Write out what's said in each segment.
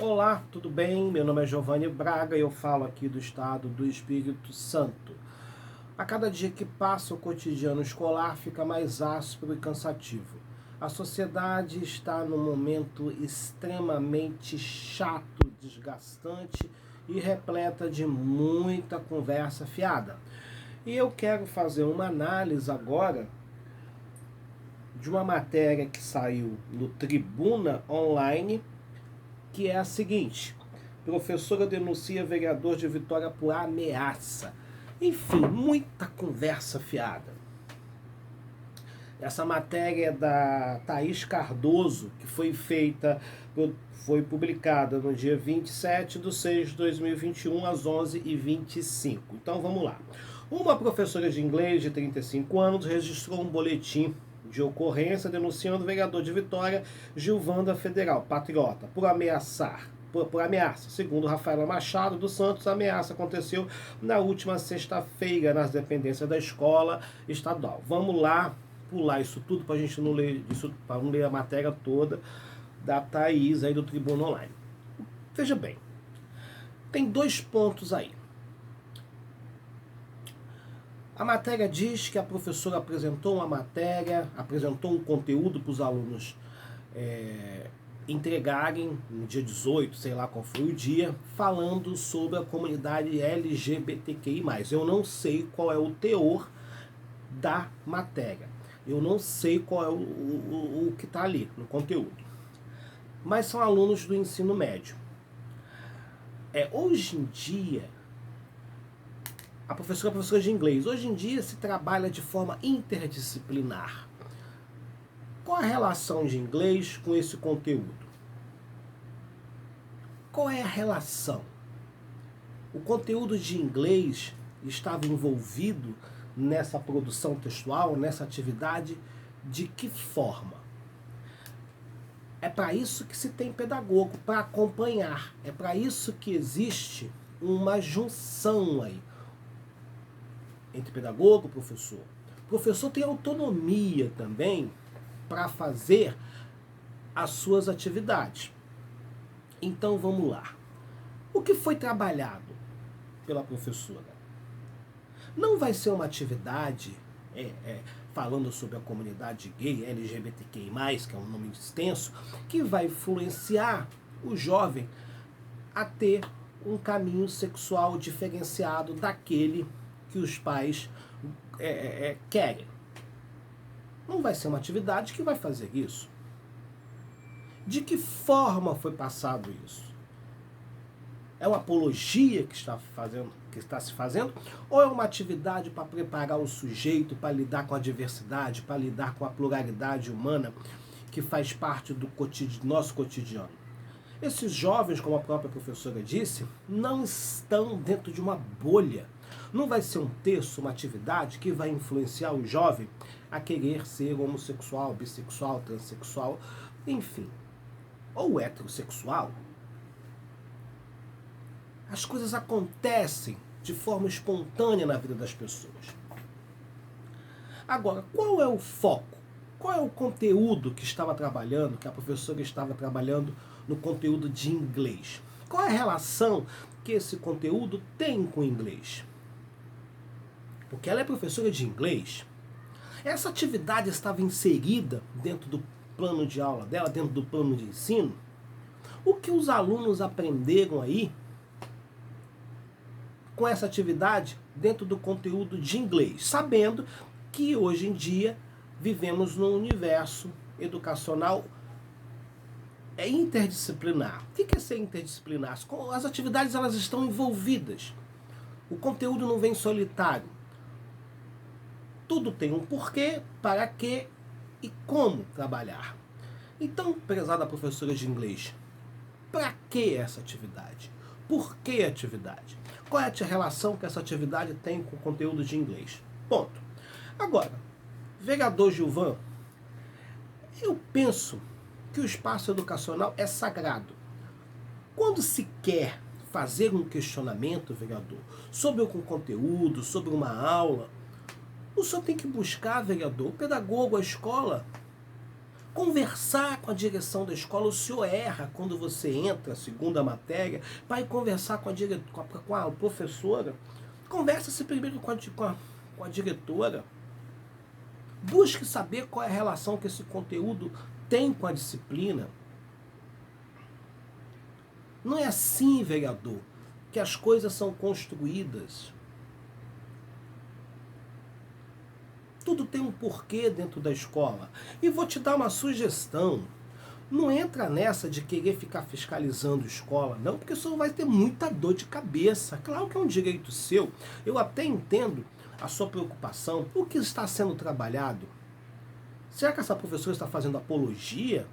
Olá, tudo bem? Meu nome é Giovanni Braga e eu falo aqui do estado do Espírito Santo. A cada dia que passa, o cotidiano escolar fica mais áspero e cansativo. A sociedade está num momento extremamente chato, desgastante e repleta de muita conversa fiada. E eu quero fazer uma análise agora de uma matéria que saiu no Tribuna Online, que é a seguinte: professora denuncia vereador de Vitória por ameaça. Enfim, muita conversa fiada. Essa matéria é da Thaís Cardoso, que foi publicada no dia 27/6/2021, às 11h25. Então vamos lá. Uma professora de inglês de 35 anos registrou um boletim de ocorrência denunciando o vereador de Vitória, Gilvanda Federal, patriota, por ameaça. Segundo Rafaela Machado dos Santos, a ameaça aconteceu na última sexta-feira nas dependências da escola estadual. Vamos lá pular isso tudo para a gente não ler isso, para não ler a matéria toda da Thaís aí do Tribuna Online. Veja bem, tem dois pontos aí. A matéria diz que a professora apresentou apresentou um conteúdo para os alunos entregarem no dia 18, sei lá qual foi o dia, falando sobre a comunidade LGBTQI+. Eu não sei qual é o teor da matéria. Eu não sei qual é o que está ali no conteúdo. Mas são alunos do ensino médio. Hoje em dia, a professora é professora de inglês. Hoje em dia se trabalha de forma interdisciplinar. Qual a relação de inglês com esse conteúdo? Qual é a relação? O conteúdo de inglês estava envolvido nessa produção textual, nessa atividade, de que forma? É para isso que se tem pedagogo, para acompanhar. É para isso que existe uma junção aí entre pedagogo e professor. O professor tem autonomia também para fazer as suas atividades. Então vamos lá. O que foi trabalhado pela professora? Não vai ser uma atividade falando sobre a comunidade gay, LGBTQI+, que é um nome extenso, que vai influenciar o jovem a ter um caminho sexual diferenciado daquele que os pais querem. Não vai ser uma atividade que vai fazer isso. De que forma foi passado isso? É uma apologia que está se fazendo? Ou é uma atividade para preparar o sujeito para lidar com a diversidade, para lidar com a pluralidade humana que faz parte do nosso cotidiano? Esses jovens, como a própria professora disse, não estão dentro de uma bolha. Não vai ser um texto, uma atividade que vai influenciar o jovem a querer ser homossexual, bissexual, transexual, enfim, ou heterossexual. As coisas acontecem de forma espontânea na vida das pessoas. Agora, qual é o foco? Qual é o conteúdo que estava trabalhando, que a professora estava trabalhando no conteúdo de inglês? Qual é a relação que esse conteúdo tem com o inglês? Porque ela é professora de inglês. Essa atividade estava inserida dentro do plano de aula dela, dentro do plano de ensino? O que os alunos aprenderam aí com essa atividade dentro do conteúdo de inglês, sabendo que hoje em dia vivemos num universo educacional interdisciplinar. O que é ser interdisciplinar? As atividades elas estão envolvidas. O conteúdo não vem solitário. Tudo tem um porquê, para quê e como trabalhar. Então, prezada professora de inglês, para que essa atividade? Por que atividade? Qual é a relação que essa atividade tem com o conteúdo de inglês? Ponto. Agora, vereador Gilvan, eu penso que o espaço educacional é sagrado. Quando se quer fazer um questionamento, vereador, sobre algum conteúdo, sobre uma aula, o senhor tem que buscar, vereador, o pedagogo, a escola, Conversar com a direção da escola. O senhor erra quando você entra, segunda matéria, vai conversar com a professora. Conversa-se primeiro com a diretora. Busque saber qual é a relação que esse conteúdo tem com a disciplina. Não é assim, vereador, que as coisas são construídas. Tudo tem um porquê dentro da escola. E vou te dar uma sugestão. Não entra nessa de querer ficar fiscalizando escola, não, porque isso vai ter muita dor de cabeça. Claro que é um direito seu. Eu até entendo a sua preocupação. O que está sendo trabalhado? Será que essa professora está fazendo apologia?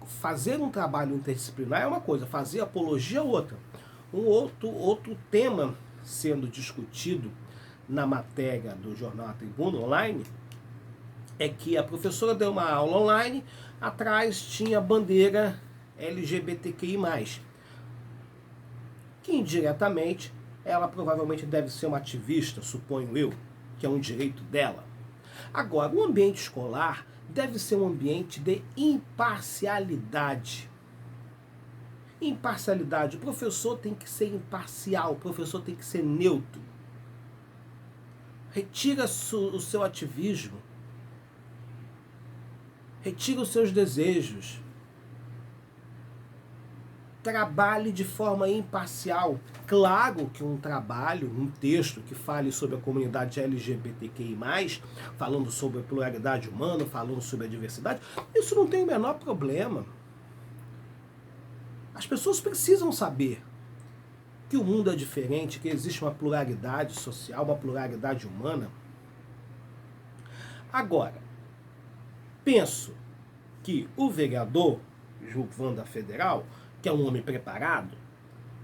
Fazer um trabalho interdisciplinar é uma coisa, fazer apologia é outra. Um outro tema sendo discutido na matéria do jornal A Tribuna Online é que a professora deu uma aula online, atrás tinha a bandeira LGBTQI+, que indiretamente ela provavelmente deve ser uma ativista, suponho eu, que é um direito dela. Agora, o ambiente escolar deve ser um ambiente de imparcialidade. Imparcialidade. O professor tem que ser imparcial, o professor tem que ser neutro. Retira o seu ativismo. Retira os seus desejos. Trabalhe de forma imparcial. Claro que um trabalho, um texto que fale sobre a comunidade LGBTQI+, falando sobre a pluralidade humana, falando sobre a diversidade, isso não tem o menor problema. As pessoas precisam saber que o mundo é diferente, que existe uma pluralidade social, uma pluralidade humana. Agora, penso que o vereador Gilvan da Federal, que é um homem preparado,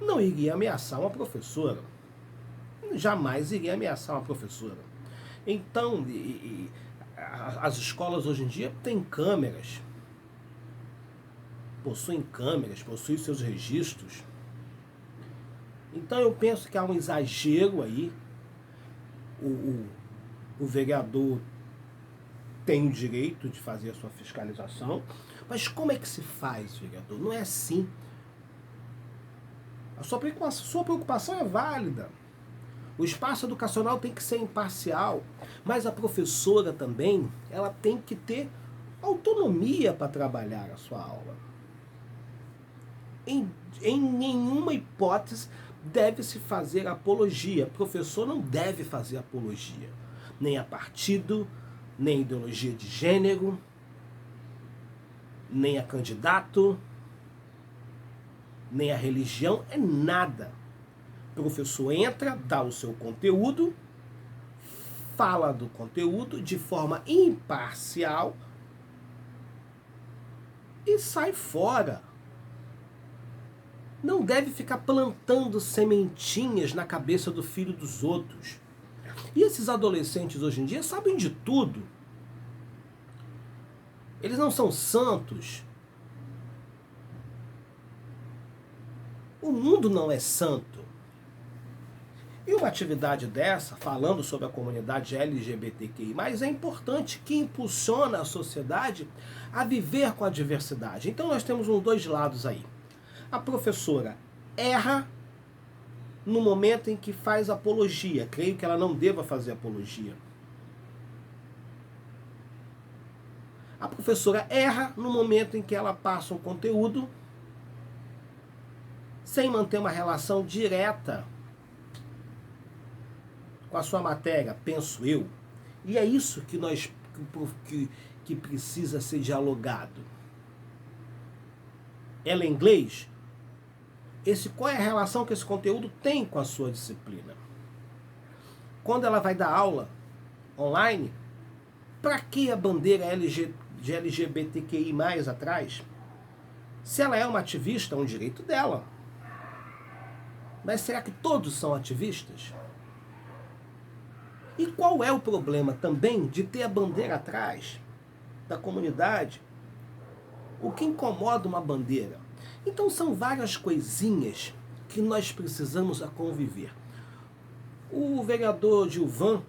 não iria ameaçar uma professora. Jamais iria ameaçar uma professora. Então, as escolas hoje em dia têm câmeras, possuem seus registros. Então eu penso que há um exagero aí. O vereador tem o direito de fazer a sua fiscalização, mas como é que se faz, vereador? Não é assim. A sua preocupação é válida. O espaço educacional tem que ser imparcial, mas a professora também, ela tem que ter autonomia para trabalhar a sua aula. Em nenhuma hipótese deve-se fazer apologia. O professor não deve fazer apologia, nem a partido, nem a ideologia de gênero, nem a candidato, nem a religião, é nada. O professor entra, dá o seu conteúdo, fala do conteúdo de forma imparcial e sai fora. Não deve ficar plantando sementinhas na cabeça do filho dos outros. E esses adolescentes hoje em dia sabem de tudo. Eles não são santos. O mundo não é santo. E uma atividade dessa, falando sobre a comunidade LGBTQI+, é importante, que impulsiona a sociedade a viver com a diversidade. Então nós temos dois lados aí. A professora erra no momento em que faz apologia. Creio que ela não deva fazer apologia. A professora erra no momento em que ela passa um conteúdo sem manter uma relação direta com a sua matéria, penso eu. E é isso que precisa ser dialogado. Ela é inglês? Qual é a relação que esse conteúdo tem com a sua disciplina? Quando ela vai dar aula online, para que a bandeira de LGBTQI+ atrás? Se ela é uma ativista, é um direito dela. Mas será que todos são ativistas? E qual é o problema também de ter a bandeira atrás da comunidade? O que incomoda uma bandeira? Então são várias coisinhas que nós precisamos conviver. O vereador Gilvan,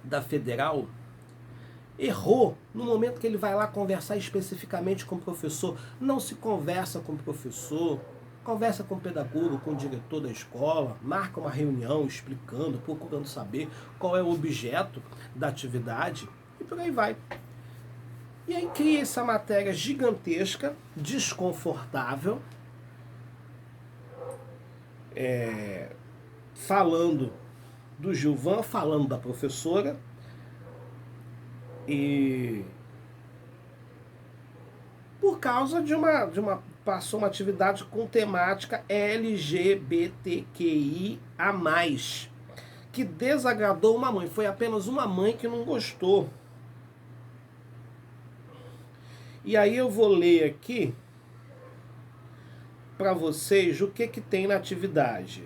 da Federal, errou no momento que ele vai lá conversar especificamente com o professor. Não se conversa com o professor, conversa com o pedagogo, com o diretor da escola, marca uma reunião explicando, procurando saber qual é o objeto da atividade e por aí vai. E aí cria essa matéria gigantesca, desconfortável, falando do Gilvan, falando da professora, e por causa de uma passou uma atividade com temática LGBTQI a mais, que desagradou uma mãe. Foi apenas uma mãe que não gostou. E aí eu vou ler aqui para vocês o que tem na atividade.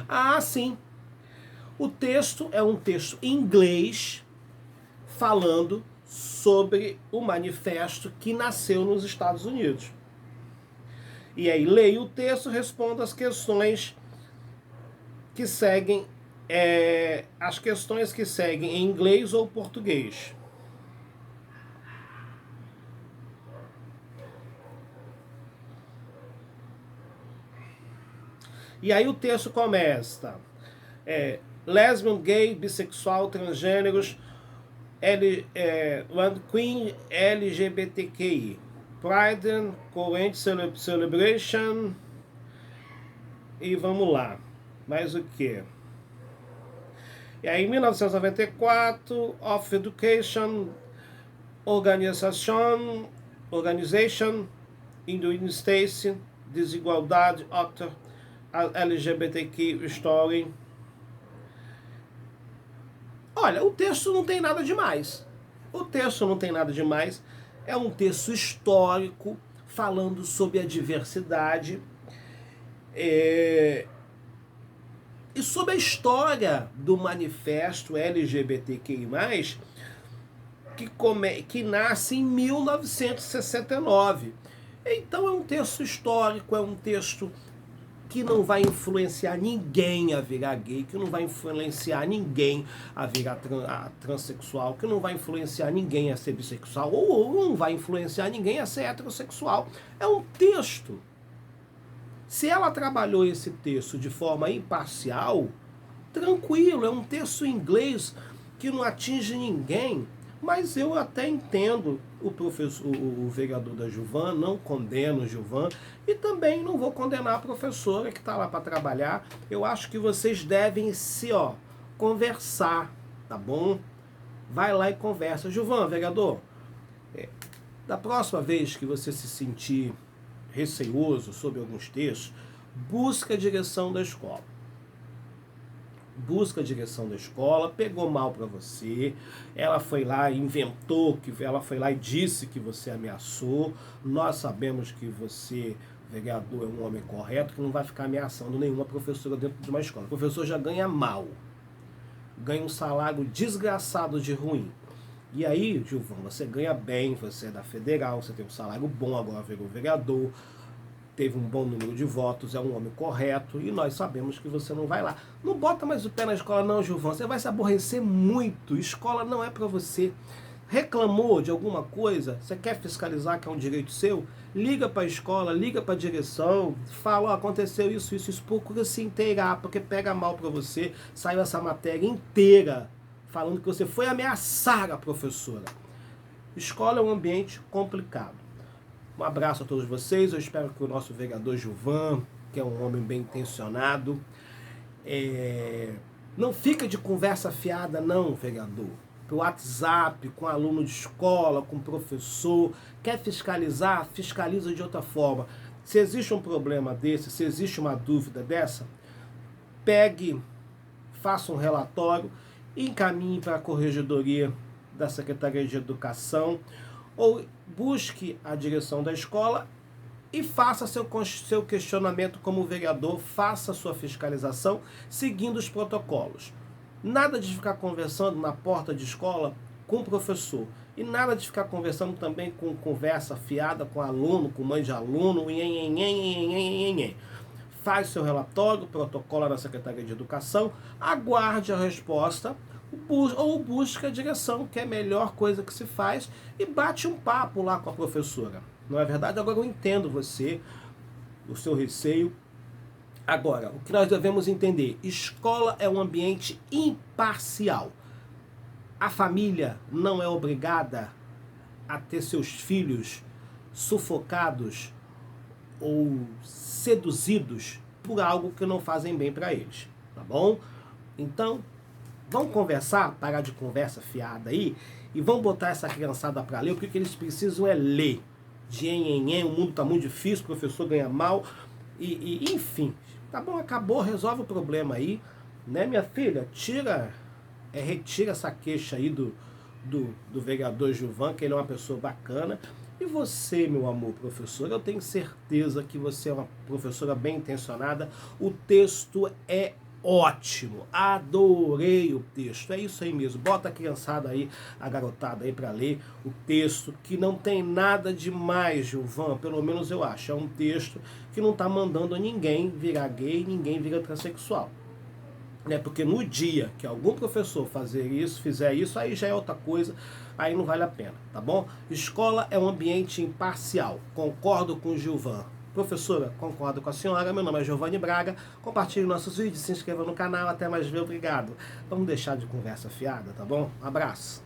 Ah, sim. O texto é um texto em inglês falando sobre o manifesto que nasceu nos Estados Unidos. E aí leio o texto, respondo as questões que seguem, as questões que seguem em inglês ou português. E aí o texto começa: lesbian, gay, bissexual, transgêneros, queen, LGBTQI, Pride, Current Celebration, e vamos lá, mais o que? E aí, em 1994, of Education Organization in the United States, desigualdade, author, LGBTQ Story. Olha, o texto não tem nada demais. O texto não tem nada demais. É um texto histórico falando sobre a diversidade e sobre a história do manifesto LGBTQI+, que nasce em 1969. Então é um texto histórico, é um texto que não vai influenciar ninguém a virar gay, que não vai influenciar ninguém a virar transexual, que não vai influenciar ninguém a ser bissexual, ou não vai influenciar ninguém a ser heterossexual. É um texto. Se ela trabalhou esse texto de forma imparcial, tranquilo, é um texto em inglês que não atinge ninguém, mas eu até entendo o vereador da Gilvan, não condeno o Gilvan, e também não vou condenar a professora que está lá para trabalhar. Eu acho que vocês devem conversar, tá bom? Vai lá e conversa. Gilvan, vereador, da próxima vez que você se sentir receoso sobre alguns textos, busca a direção da escola. Busca a direção da escola, pegou mal para você, ela foi lá e inventou, ela foi lá e disse que você ameaçou. Nós sabemos que você, vereador, é um homem correto, que não vai ficar ameaçando nenhuma professora dentro de uma escola. O professor já ganha mal, ganha um salário desgraçado de ruim. E aí, Gilvan, você ganha bem, você é da Federal, você tem um salário bom, agora virou vereador, teve um bom número de votos, é um homem correto, e nós sabemos que você não vai lá. Não bota mais o pé na escola não, Gilvan, você vai se aborrecer muito, escola não é para você. Reclamou de alguma coisa, você quer fiscalizar, que é um direito seu, liga para a escola, liga para a direção, fala, aconteceu isso, procura se inteirar, porque pega mal para você. Saiu essa matéria inteira falando que você foi ameaçar a professora. Escola é um ambiente complicado. Um abraço a todos vocês, eu espero que o nosso vereador Gilvan, que é um homem bem intencionado, não fica de conversa fiada não, vereador. Pro WhatsApp, com aluno de escola, com professor, quer fiscalizar? Fiscaliza de outra forma. Se existe um problema desse, se existe uma dúvida dessa, pegue, faça um relatório e encaminhe para a corregedoria da Secretaria de Educação, ou busque a direção da escola e faça seu questionamento como vereador, faça sua fiscalização seguindo os protocolos. Nada de ficar conversando na porta de escola com o professor. E nada de ficar conversando também com conversa fiada com aluno, com mãe de aluno, nhenhenhen. Faz seu relatório, protocola na Secretaria de Educação, aguarde a resposta ou busca a direção, que é a melhor coisa que se faz, e bate um papo lá com a professora. Não é verdade? Agora eu entendo você, o seu receio. Agora, o que nós devemos entender? Escola é um ambiente imparcial. A família não é obrigada a ter seus filhos sufocados ou seduzidos por algo que não fazem bem para eles, tá bom? Então, vamos conversar, parar de conversa fiada aí, e vamos botar essa criançada para ler. O que eles precisam é ler. O mundo está muito difícil, o professor ganha mal, enfim. Tá bom, acabou, resolve o problema aí, né, minha filha? Retira essa queixa aí do vereador Gilvan, que ele é uma pessoa bacana. E você, meu amor professor, eu tenho certeza que você é uma professora bem intencionada. O texto é ótimo, adorei o texto, é isso aí mesmo. Bota a criançada aí, a garotada aí para ler o texto, que não tem nada demais, Gilvan, pelo menos eu acho. É um texto que não tá mandando ninguém virar gay, ninguém virar transexual. Porque no dia que algum professor fizer isso, aí já é outra coisa, aí não vale a pena, tá bom? Escola é um ambiente imparcial, concordo com o Gilvan. Professora, concordo com a senhora, meu nome é Giovanni Braga, compartilhe nossos vídeos, se inscreva no canal, até mais ver, obrigado. Vamos deixar de conversa fiada, tá bom? Um abraço.